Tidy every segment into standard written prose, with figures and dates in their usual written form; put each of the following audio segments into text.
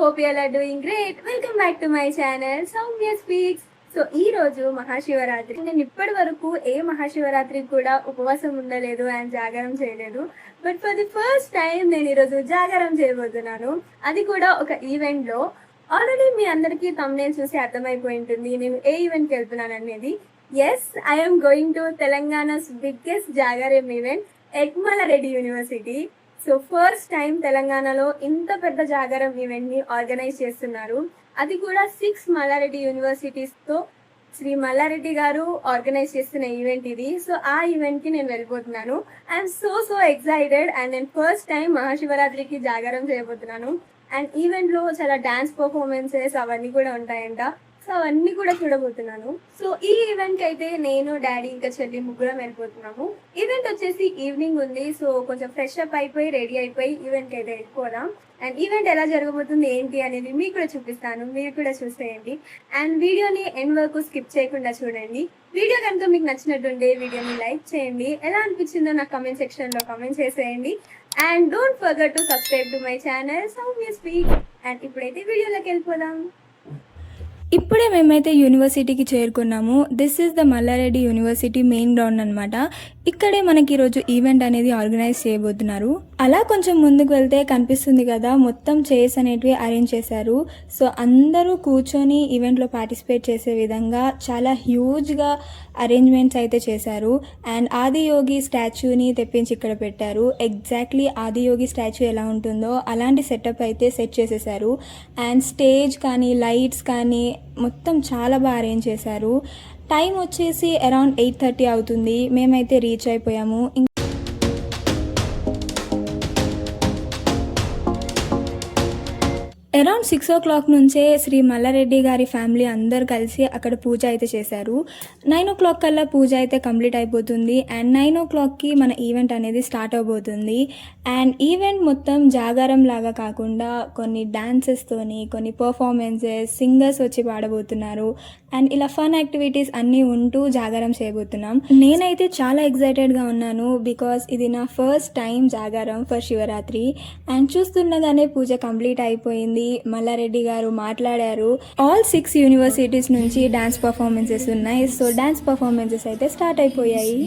hope you all are doing great. Welcome back to my channel, Soumya Speaks. So ఈ రోజు మహాశివరాత్రి. నేను ఇప్పటి వరకు ఏ మహాశివరాత్రికి కూడా ఉపవాసం ఉండలేదు అండ్ జాగారం చేయలేదు. But for the first time నేను ఈరోజు జాగారం చేయబోతున్నాను. అది కూడా ఒక ఈవెంట్ లో. ఆల్రెడీ మీ అందరికీ thumbnail చూసి అర్థమైపోయి ఉంటుంది నేను ఏ ఈవెంట్ కి వెళ్తున్నాను అనేది. Yes, I'm going to Telangana's biggest జాగారం event at Mallareddy university. So first time తెలంగాణలో ఇంత పెద్ద జాగారం ఈవెంట్ ని ఆర్గనైజ్ చేస్తున్నారు. అది కూడా 6 మల్లారెడ్డి యూనివర్సిటీస్ తో శ్రీ మల్లారెడ్డి గారు ఆర్గనైజ్ చేస్తున్న ఈవెంట్ ఇది. సో ఆ ఈవెంట్ కి నేను వెళ్ళిపోతున్నాను. ఐఎమ్ సో ఎక్సైటెడ్ అండ్ నేను ఫస్ట్ టైం మహాశివరాత్రికి జాగారం చేయబోతున్నాను. అండ్ ఈవెంట్ లో చాలా డాన్స్ పర్ఫార్మెన్సెస్ అవన్నీ కూడా ఉంటాయంట. సో అవన్నీ కూడా చూడబోతున్నాను. సో ఈ ఈవెంట్ కి అయితే నేను, డాడీ ఇంకా చెల్లి ముగ్గురం వెళ్ళిపోతున్నాము. ఈవెంట్ వచ్చేసి ఈవినింగ్ ఉంది. సో కొంచెం ఫ్రెష్ అప్ అయిపోయి రెడీ అయిపోయి ఈవెంట్ కి అయితే వెళ్ళిపోదాం. అండ్ ఈవెంట్ ఎలా జరగబోతుంది ఏంటి అనేది మీకు కూడా చూపిస్తాను, మీరు కూడా చూసేయండి. అండ్ వీడియోని ఎండ్ వరకు స్కిప్ చేయకుండా చూడండి. వీడియో కనుక మీకు నచ్చినట్టుంటే వీడియోని లైక్ చేయండి. ఎలా అనిపించిందో నాకు కమెంట్ సెక్షన్ లో కమెంట్ చేసేయండి. And don't forget to subscribe to my channel Soumya speak. అండ్ ఇప్పుడైతే వీడియోలోకి వెళ్ళిపోదాం. ఇప్పుడే మేమైతే యూనివర్సిటీకి చేరుకున్నాము. This is the Malla Reddy university main ground అనమాట. ఇక్కడే మనకి ఈరోజు ఈవెంట్ అనేది ఆర్గనైజ్ చేయబోతున్నారు. అలా కొంచెం ముందుకు వెళ్తే కనిపిస్తుంది కదా, మొత్తం చైర్స్ అనేటివి అరేంజ్ చేశారు. సో అందరూ కూర్చొని ఈవెంట్లో పార్టిసిపేట్ చేసే విధంగా చాలా హ్యూజ్గా అరేంజ్మెంట్స్ అయితే చేశారు. అండ్ ఆదియోగి స్టాచ్యూని తెప్పించి ఇక్కడ పెట్టారు. ఎగ్జాక్ట్లీ ఆదియోగి స్టాచ్యూ ఎలా ఉంటుందో అలాంటి సెటప్ అయితే సెట్ చేసేసారు. అండ్ స్టేజ్ కానీ లైట్స్ కానీ మొత్తం చాలా బాగా అరేంజ్ చేశారు. టైం వచ్చేసి అరౌండ్ 8:30 అవుతుంది. మేమైతే రీచ్ అయిపోయాము. అరౌండ్ 6 o'clock నుంచే శ్రీ మల్లారెడ్డి గారి ఫ్యామిలీ అందరు కలిసి అక్కడ పూజ అయితే చేశారు. 9 o'clock కల్లా పూజ అయితే కంప్లీట్ అయిపోతుంది. అండ్ 9 o'clockకి మన ఈవెంట్ అనేది స్టార్ట్ అవబోతుంది. అండ్ ఈవెంట్ మొత్తం జాగారం లాగా కాకుండా కొన్ని డాన్సెస్తోని, కొన్ని పర్ఫార్మెన్సెస్, సింగర్స్ వచ్చి పాడబోతున్నారు. అండ్ ఇలా ఫన్ యాక్టివిటీస్ అన్నీ ఉంటూ జాగారం చేయబోతున్నాం. నేనైతే చాలా ఎక్సైటెడ్గా ఉన్నాను బికాస్ ఇది నా ఫస్ట్ టైం జాగారం ఫర్ శివరాత్రి. అండ్ చూస్తుండగానే పూజ కంప్లీట్ అయిపోయింది. మల్లారెడ్డి గారు మాట్లాడారు. ఆల్ 6 యూనివర్సిటీస్ నుంచి డాన్స్ పర్ఫార్మెన్సెస్ ఉన్నాయి. సో డాన్స్ పర్ఫార్మెన్సెస్ అయితే స్టార్ట్ అయిపోయాయి.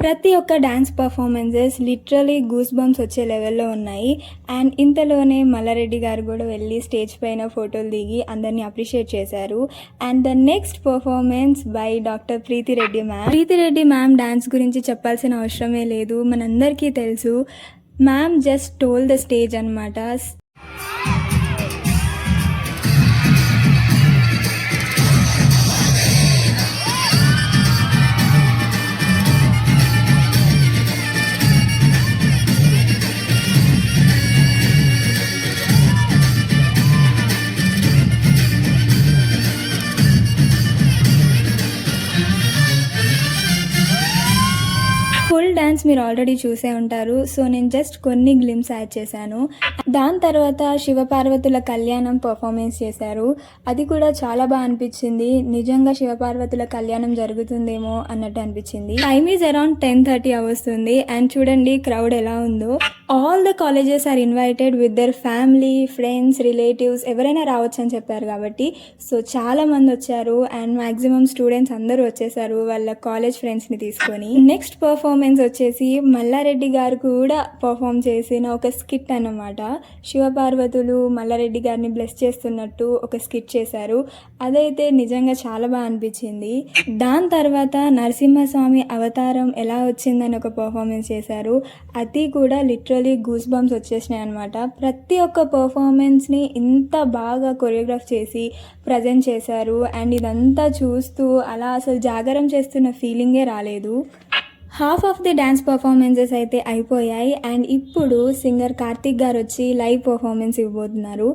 ప్రతి ఒక్క dance performances literally goose bumps వచ్చే లెవెల్లో ఉన్నాయి. అండ్ ఇంతలోనే మల్లారెడ్డి గారు కూడా వెళ్ళి స్టేజ్ పైన ఫోటోలు దిగి అందరినీ అప్రిషియేట్ చేశారు. And the next performance by doctor Preethi Reddy ma'am. Preethi Reddy ma'am dance గురించి చెప్పాల్సిన అవసరమే లేదు, మనందరికీ తెలుసు. Ma'am just told the stage అనమాట. ఫుల్ డాన్స్ మీరు ఆల్రెడీ చూసే ఉంటారు. సో నేను జస్ట్ కొన్ని గ్లిమ్స్ యాడ్ చేశాను. దాని తర్వాత శివపార్వతుల కళ్యాణం పర్ఫార్మెన్స్ చేశారు. అది కూడా చాలా బాగా అనిపించింది. నిజంగా శివపార్వతుల కళ్యాణం జరుగుతుందేమో అన్నట్టు అనిపించింది. టైమ్ ఈజ్ అరౌండ్ 10:30 అవుతుంది. అండ్ చూడండి క్రౌడ్ ఎలా ఉందో. All the colleges are invited with their family, friends, relatives, ఎవరైనా రావచ్చు అని చెప్పారు కాబట్టి సో చాలా మంది వచ్చారు. అండ్ మాక్సిమం స్టూడెంట్స్ అందరూ వచ్చేసారు వాళ్ళ కాలేజ్ ఫ్రెండ్స్ని తీసుకొని. నెక్స్ట్ పర్ఫార్మెన్స్ వచ్చేసి వచ్చేసి మల్లారెడ్డి గారు కూడా పర్ఫామ్ చేసిన ఒక స్కిట్ అన్నమాట. శివపార్వతులు మల్లారెడ్డి గారిని బ్లెస్ చేస్తున్నట్టు ఒక స్కిట్ చేశారు. అదైతే నిజంగా చాలా బాగా అనిపించింది. దాని తర్వాత నరసింహస్వామి అవతారం ఎలా వచ్చిందని ఒక పర్ఫార్మెన్స్ చేశారు. అది కూడా లిటరలీ గూస్ బంప్స్ వచ్చేసినాయి అనమాట. ప్రతి ఒక్క పర్ఫార్మెన్స్ని ఇంత బాగా కొరియోగ్రాఫ్ చేసి ప్రజెంట్ చేశారు. అండ్ ఇదంతా చూస్తూ అలా అసలు జాగరం చేస్తున్న ఫీలింగే రాలేదు. Half of the dance performances అయితే అయిపోయాయి. అండ్ ఇప్పుడు సింగర్ కార్తిక్ గారు వచ్చి లైవ్ పర్ఫార్మెన్స్ ఇవ్వబోతున్నారు.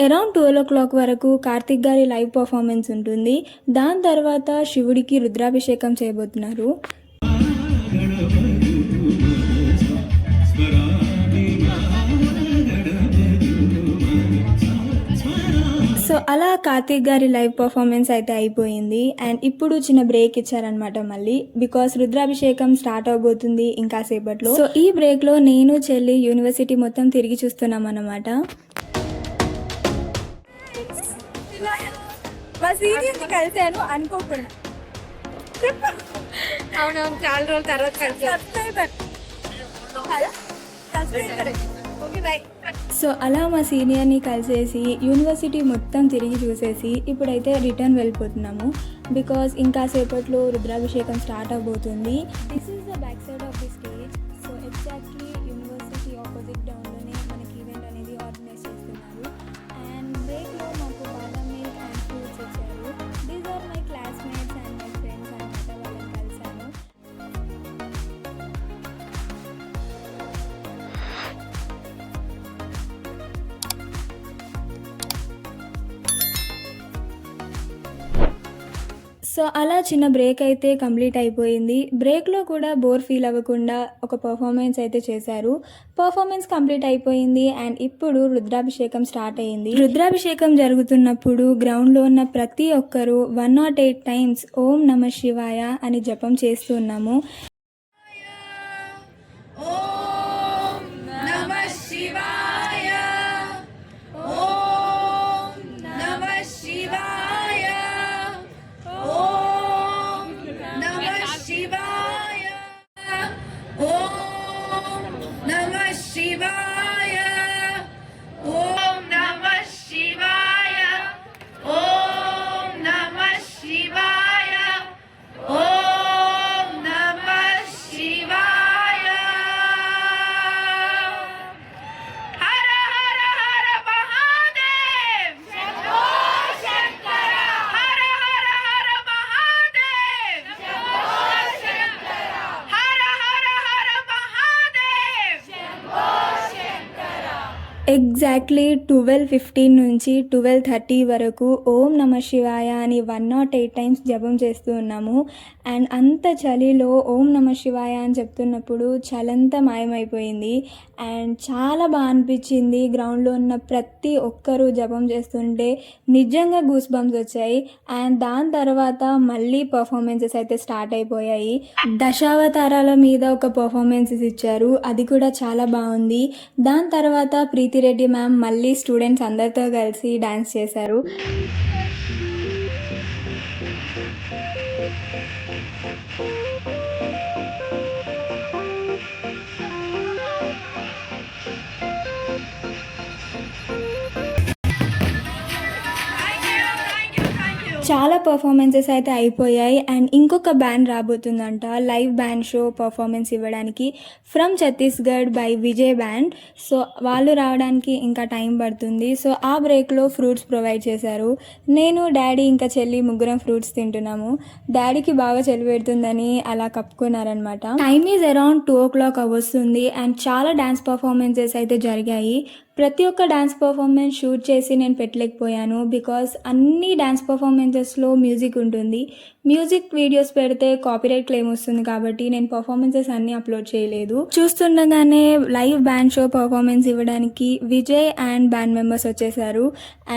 అరౌండ్ 12 o'clock వరకు కార్తిక్ గారి లైవ్ పర్ఫార్మెన్స్ ఉంటుంది. దాని తర్వాత శివుడికి రుద్రాభిషేకం చేయబోతున్నారు. సో అలా కార్తిక్ గారి లైవ్ పర్ఫార్మెన్స్ అయితే అయిపోయింది. అండ్ ఇప్పుడు చిన్న బ్రేక్ ఇచ్చారనమాట మళ్ళీ, బికాస్ రుద్రాభిషేకం స్టార్ట్ అవబోతుంది ఇంకా సేపట్లో. సో ఈ బ్రేక్లో నేను చెల్లి యూనివర్సిటీ మొత్తం తిరిగి చూస్తున్నాం అన్నమాట. మా సీనియర్ని కలిశాను అనుకోకుండా. అవునవును, చాలా రోజుల తర్వాత కలిసి. సో అలా మా సీనియర్ని కలిసేసి యూనివర్సిటీ మొత్తం తిరిగి చూసేసి ఇప్పుడైతే రిటర్న్ వెళ్ళిపోతున్నాము. బికాస్ ఇంకా సేపట్లో రుద్రాభిషేకం స్టార్ట్ అవబోతుంది. This is the back side of the stage. So exactly university opposite డౌన్లోనే మనకి ఈవెంట్ అనేది ఆర్గనైజ్ చేస్తున్నారు. అండ్ బ్రేక్లో మాకు బాగా మిల్క్ అండ్ ఫ్రూట్స్ ఇచ్చారు. These are my classmates and my friends అనమాట. వాళ్ళని కలిసాను. సో అలా చిన్న బ్రేక్ అయితే కంప్లీట్ అయిపోయింది. బ్రేక్లో కూడా బోర్ ఫీల్ అవ్వకుండా ఒక పర్ఫార్మెన్స్ అయితే చేశారు. పర్ఫార్మెన్స్ కంప్లీట్ అయిపోయింది. అండ్ ఇప్పుడు రుద్రాభిషేకం స్టార్ట్ అయ్యింది. రుద్రాభిషేకం జరుగుతున్నప్పుడు గ్రౌండ్లో ఉన్న ప్రతి ఒక్కరూ 108 times ఓం నమ శివాయ అని జపం చేస్తున్నాము. ఎగ్జాక్ట్లీ 12:15 నుంచి 12:30 వరకు ఓం నమ శివాయ అని 108 times జపం చేస్తూ ఉన్నాము. అండ్ అంత చలిలో ఓం నమ శివాయ అని చెప్తున్నప్పుడు చలంతా మాయమైపోయింది. అండ్ చాలా బాగా అనిపించింది. గ్రౌండ్లో ఉన్న ప్రతి ఒక్కరూ జపం చేస్తుంటే నిజంగా గూస్ బంప్స్ వచ్చాయి. అండ్ దాని తర్వాత మళ్ళీ పర్ఫార్మెన్సెస్ అయితే స్టార్ట్ అయిపోయాయి. దశావతారాల మీద ఒక పర్ఫార్మెన్సెస్ ఇచ్చారు. అది కూడా చాలా బాగుంది. దాని తర్వాత ప్రీతిరెడ్డి మ్యామ్ మళ్ళీ స్టూడెంట్స్ అందరితో కలిసి డాన్స్ చేశారు. చాలా పర్ఫార్మెన్సెస్ అయితే అయిపోయాయి. అండ్ ఇంకొక బ్యాండ్ రాబోతుందంట లైవ్ బ్యాండ్ షో పర్ఫార్మెన్స్ ఇవ్వడానికి from Chhattisgarh by Vijay band. So వాళ్ళు రావడానికి ఇంకా టైం పడుతుంది. సో ఆ బ్రేక్లో ఫ్రూట్స్ ప్రొవైడ్ చేశారు. నేను డాడీ ఇంకా చెల్లి ముగ్గురం ఫ్రూట్స్ తింటున్నాము. డాడీకి బాగా చలి పెడుతుందని అలా కప్పుకున్నారనమాట. టైమ్ ఈజ్ అరౌండ్ 2 o'clock వస్తుంది. అండ్ చాలా డ్యాన్స్ పర్ఫార్మెన్సెస్ అయితే జరిగాయి. ప్రతి ఒక్క డ్యాన్స్ పర్ఫార్మెన్స్ షూట్ చేసి నేను పెట్టలేకపోయాను. బికాస్ అన్ని డ్యాన్స్ పర్ఫార్మెన్సెస్లో మ్యూజిక్ ఉంటుంది. మ్యూజిక్ వీడియోస్ పెడితే కాపీరైట్ క్లెయిమ్ వస్తుంది కాబట్టి నేను పర్ఫార్మెన్సెస్ అన్నీ అప్లోడ్ చేయలేదు. చూస్తుండగానే లైవ్ బ్యాండ్ షో పర్ఫార్మెన్స్ ఇవ్వడానికి విజయ్ అండ్ బ్యాండ్ మెంబర్స్ వచ్చేసారు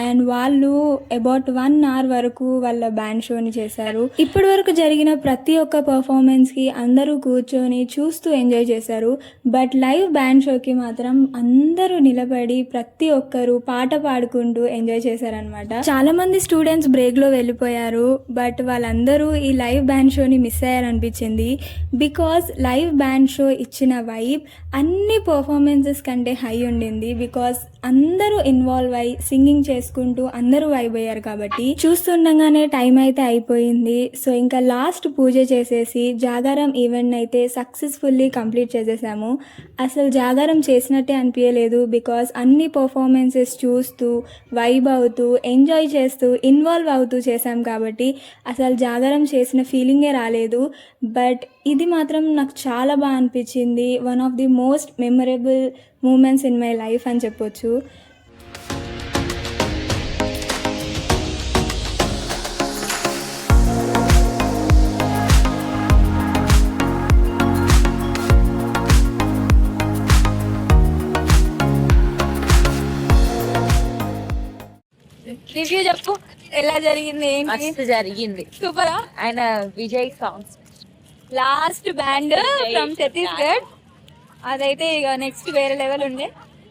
అండ్ వాళ్ళు అబౌట్ 1 hour వరకు వాళ్ళ బ్యాండ్ షోని చేశారు. ఇప్పటి వరకు జరిగిన ప్రతి ఒక్క పర్ఫార్మెన్స్కి అందరూ కూర్చొని చూస్తూ ఎంజాయ్ చేశారు. బట్ లైవ్ బ్యాండ్ షోకి మాత్రం అందరూ నిలబడి ప్రతి ఒక్కరు పాట పాడుకుంటూ ఎంజాయ్ చేశారనమాట. చాలా మంది స్టూడెంట్స్ బ్రేక్లో వెళ్ళిపోయారు. బట్ వాళ్ళందరూ ఈ లైవ్ బ్యాండ్ షోని మిస్ అయ్యారనిపించింది. బికాజ్ లైవ్ బ్యాండ్ షో ఇచ్చిన వైబ్ అన్ని పర్ఫార్మెన్సెస్ కంటే హై ఉండింది. బికాజ్ అందరూ ఇన్వాల్వ్ అయ్యి సింగింగ్ చేసుకుంటూ అందరూ వైబ్ అయ్యారు కాబట్టి. చూస్తుండగానే టైం అయితే అయిపోయింది. సో ఇంకా లాస్ట్ పూజ చేసేసి జాగారం ఈవెంట్ అయితే సక్సెస్ఫుల్లీ కంప్లీట్ చేసేసాము. అసలు జాగారం చేసినట్టే అనిపించలేదు. బికాజ్ అన్ని పర్ఫార్మెన్సెస్ చూస్తూ వైబ్ అవుతూ ఎంజాయ్ చేస్తూ ఇన్వాల్వ్ అవుతూ చేసాం కాబట్టి అసలు జాగారం చేసిన ఫీలింగే రాలేదు. బట్ ఇది మాత్రం నాకు చాలా బాగా అనిపించింది. One of the most memorable moments in my life అని చెప్పొచ్చు. రివ్యూ చెప్పు, ఎలా జరిగింది ఏంటి? మస్తు జరిగింది. సూపరా. ఆయన Vijay songs last band from Chhattisgarh అదైతే ఇక నెక్స్ట్ వేరే లెవెల్ ఉండే.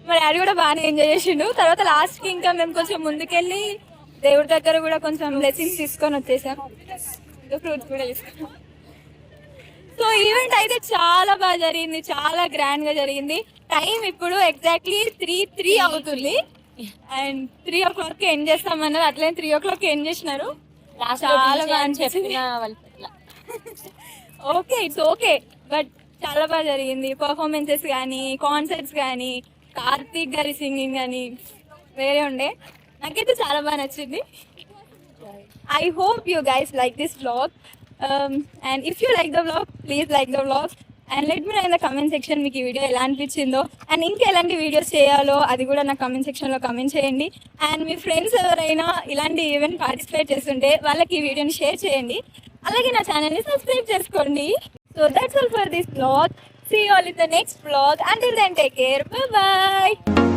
మరి అది కూడా బాగానే ఎంజాయ్ చేసిండు. తర్వాత లాస్ట్ కి ఇంకా మేము కొంచెం ముందుకెళ్ళి దేవుడి దగ్గర కూడా కొంచెం బ్లెస్సింగ్స్ తీసుకొని వచ్చేసాం. ఫ్రూట్స్ కూడా తీసుకున్నాం. సో ఈవెంట్ అయితే చాలా బాగా జరిగింది, చాలా గ్రాండ్ గా జరిగింది. టైం ఇప్పుడు ఎగ్జాక్ట్లీ 3 అవుతుంది అండ్ 3 o'clock ఎండ్ చేస్తామన్నారు. అట్లనే 3 o'clock ఎండ్ చేసినారు. చాలా బాగా అనిపించింది. ఓకే, ఇట్స్ ఓకే, బట్ చాలా బాగా జరిగింది. పర్ఫార్మెన్సెస్ కానీ కాన్సర్ట్స్ కానీ కార్తీక్ గారి సింగింగ్ కానీ వేరే ఉండే. నాకైతే చాలా బాగా నచ్చింది. I hope you guys like this vlog and if you like the vlog please like the vlog and let me know in the comment section మీకు ఈ వీడియో ఎలా అనిపించిందో అండ్ ఇంకా ఎలాంటి వీడియోస్ చేయాలో అది కూడా నా కమెంట్ సెక్షన్లో కమెంట్ చేయండి. అండ్ మీ ఫ్రెండ్స్ ఎవరైనా ఇలాంటి ఈవెంట్ పార్టిసిపేట్ చేస్తుంటే వాళ్ళకి ఈ వీడియోని షేర్ చేయండి. అలాగే నా ఛానల్ని సబ్స్క్రైబ్ చేసుకోండి. So that's all for this vlog. See you all in the next vlog. Until then, take care. Bye bye.